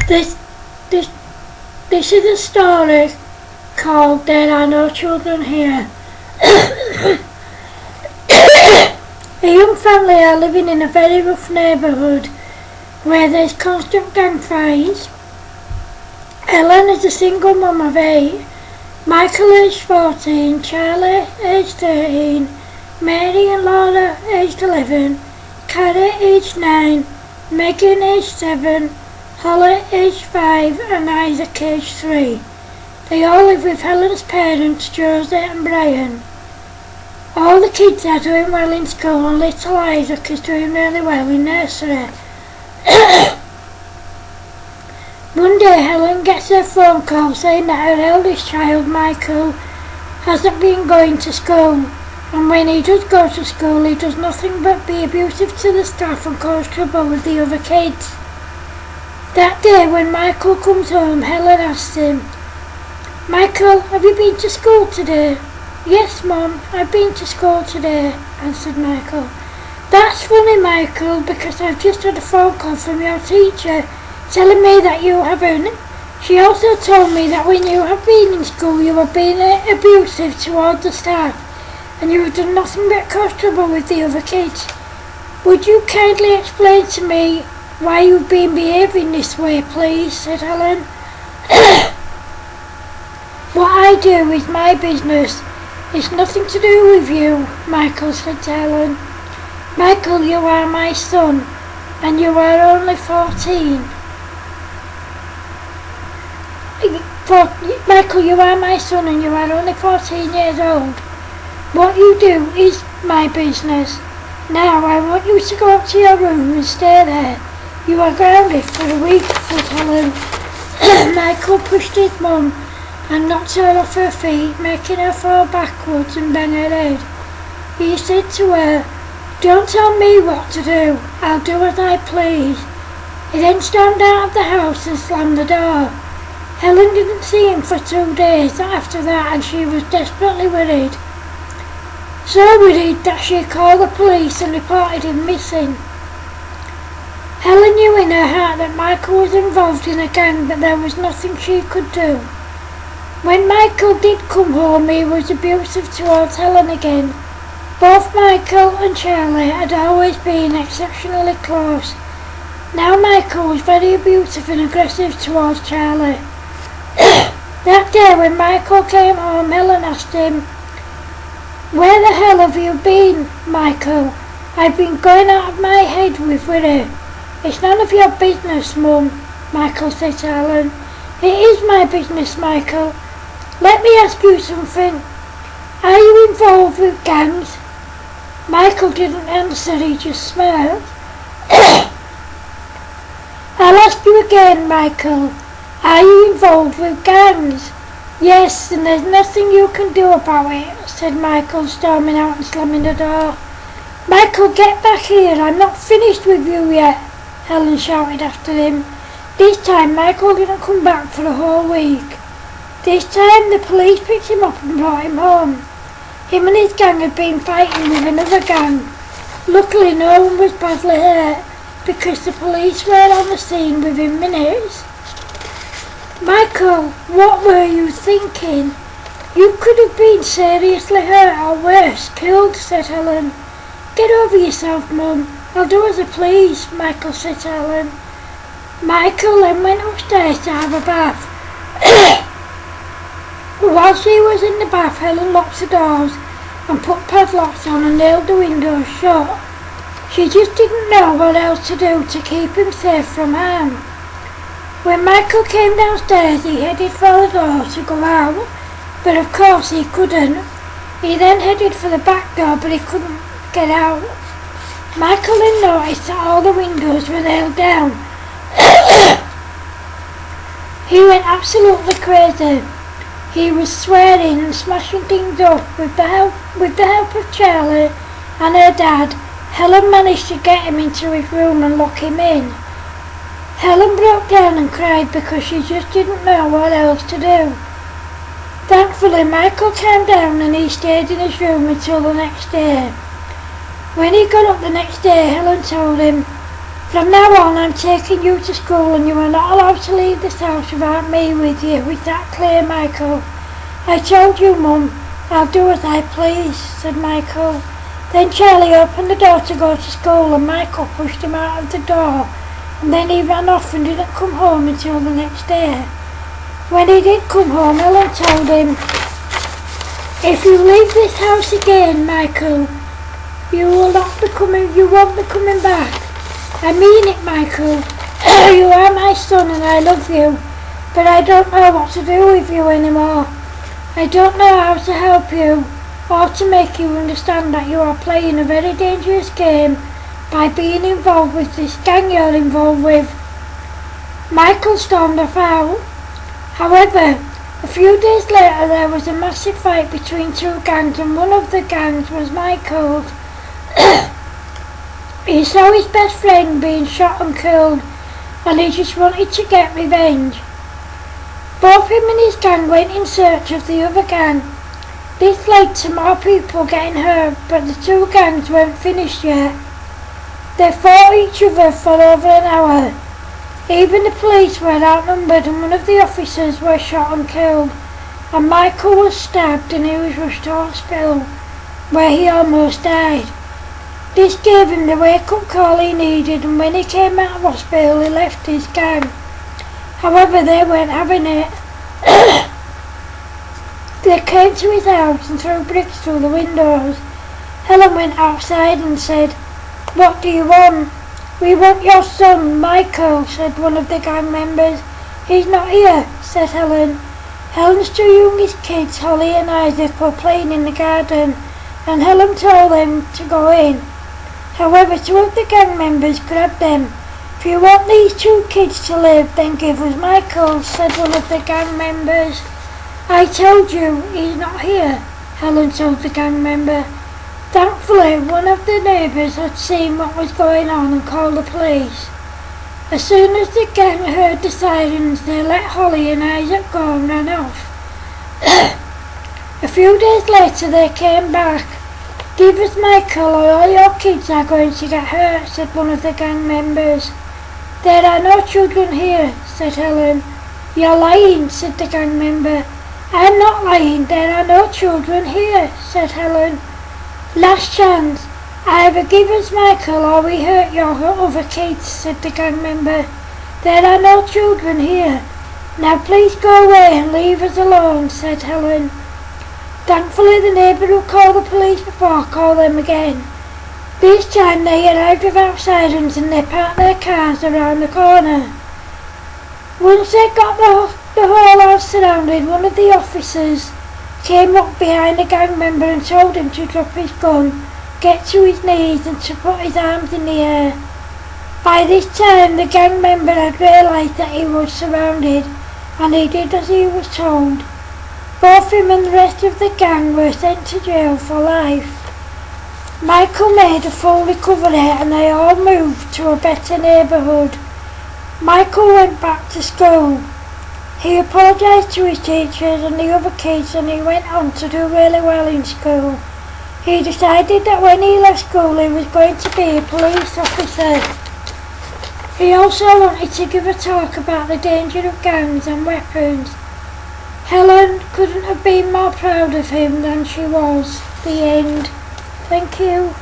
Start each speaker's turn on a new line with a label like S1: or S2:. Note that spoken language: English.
S1: This, this, this is a story called There Are No Children Here. A young family are living in a very rough neighbourhood where there's constant gang fights. Ellen is a single mum of 8, Michael aged 14, Charlie aged 13, Mary and Laura aged 11, Carrie aged 9, Megan aged 7, Holly aged 5 and Isaac aged 3. They all live with Helen's parents, Josie and Brian. All the kids are doing well in school and little Isaac is doing really well in nursery. One day Helen gets a phone call saying that her eldest child, Michael, hasn't been going to school, and when he does go to school he does nothing but be abusive to the staff and cause trouble with the other kids. That day when Michael comes home, Helen asks him, "Michael, have you been to school today?" "Yes, Mum, I've been to school today," answered Michael. "That's funny, Michael, because I've just had a phone call from your teacher telling me that you haven't. She also told me that when you have been in school you have been abusive towards the staff and you have done nothing but cause trouble with the other kids. Would you kindly explain to me why you've been behaving this way, please?" said Helen. "What I do is my business. It's nothing to do with you," Michael said to Helen. "Michael, you are my son, and you are only 14. Michael, you are my son and you are only 14 years old. What you do is my business. Now I want you to go up to your room and stay there. You are grounded for a week," said Helen. Michael pushed his mum and knocked her off her feet, making her fall backwards and bang her head. He said to her, "Don't tell me what to do, I'll do as I please." He then stormed out of the house and slammed the door. Helen didn't see him for 2 days after that and she was desperately worried. So worried that she called the police and reported him missing. Helen knew in her heart that Michael was involved in a gang, but there was nothing she could do. When Michael did come home, he was abusive towards Helen again. Both Michael and Charlie had always been exceptionally close. Now Michael was very abusive and aggressive towards Charlie. That day when Michael came home, Helen asked him, "Where the hell have you been, Michael? I've been going out of my head with worry." "It's none of your business, Mum," Michael said to Helen. "It is my business, Michael. Let me ask you something. Are you involved with gangs?" Michael didn't answer, he just smiled. "I'll ask you again, Michael. Are you involved with gangs?" "Yes, and there's nothing you can do about it," said Michael, storming out and slamming the door. "Michael, get back here, I'm not finished with you yet," Helen shouted after him. This time Michael didn't come back for a whole week. This time the police picked him up and brought him home. Him and his gang had been fighting with another gang. Luckily no one was badly hurt because the police were on the scene within minutes. "Michael, what were you thinking? You could have been seriously hurt or worse, killed," said Helen. "Get over yourself, Mum. I'll do as I please," Michael said to Helen. Michael then went upstairs to have a bath. While she was in the bath, Helen locked the doors and put padlocks on and nailed the windows shut. She just didn't know what else to do to keep him safe from harm. When Michael came downstairs, he headed for the door to go out, but of course he couldn't. He then headed for the back door, but he couldn't get out. Michael then noticed that all the windows were nailed down. He went absolutely crazy. He was swearing and smashing things up. With the help of Charlie and her dad, Helen managed to get him into his room and lock him in. Helen broke down and cried because she just didn't know what else to do. Thankfully, Michael calmed down and he stayed in his room until the next day. When he got up the next day, Helen told him, From now on I'm taking you to school and you are not allowed to leave this house without me with you. Is that clear, Michael? I told you, Mum. I'll do as I please, said Michael. Then Charlie opened the door to go to school and Michael pushed him out of the door, and then he ran off and didn't come home until the next day. When he did come home, Helen told him, if you leave this house again, Michael, you won't be coming back. I mean it, Michael. You are my son and I love you, but I don't know what to do with you anymore. I don't know how to help you or to make you understand that you are playing a very dangerous game by being involved with this gang you're involved with. Michael stormed off out. However, a few days later there was a massive fight between two gangs, and one of the gangs was Michael's. He saw his best friend being shot and killed, and he just wanted to get revenge. Both him and his gang went in search of the other gang. This led to more people getting hurt, but the two gangs weren't finished yet. They fought each other for over an hour. Even the police were outnumbered and one of the officers was shot and killed, and Michael was stabbed and he was rushed to hospital, where he almost died. This gave him the wake-up call he needed, and when he came out of hospital he left his gang. However, they weren't having it. They came to his house and threw bricks through the windows. Helen went outside and said, "What do you want?" "We want your son, Michael," said one of the gang members. "He's not here," said Helen. Helen's two youngest kids, Holly and Isaac, were playing in the garden, and Helen told them to go in. However, two of the gang members grabbed them. "If you want these two kids to live, then give us Michael," said one of the gang members. "I told you, he's not here," Helen told the gang member. Thankfully, one of the neighbours had seen what was going on and called the police. As soon as the gang heard the sirens, they let Holly and Isaac go and ran off. A few days later they came back. "Give us Michael or all your kids are going to get hurt," said one of the gang members. "There are no children here," said Helen. "You're lying," said the gang member. "I'm not lying, there are no children here," said Helen. "Last chance. Either give us Michael or we hurt your other kids," said the gang member. "There are no children here. Now please go away and leave us alone," said Helen. Thankfully the neighbour who called the police before called them again. This time they arrived without sirens and they parked their cars around the corner. Once they got the whole house surrounded, one of the officers came up behind the gang member and told him to drop his gun, get to his knees and to put his arms in the air. By this time the gang member had realised that he was surrounded, and he did as he was told. Both him and the rest of the gang were sent to jail for life. Michael made a full recovery and they all moved to a better neighbourhood. Michael went back to school. He apologised to his teachers and the other kids and he went on to do really well in school. He decided that when he left school he was going to be a police officer. He also wanted to give a talk about the danger of gangs and weapons. Helen couldn't have been more proud of him than she was. The end. Thank you.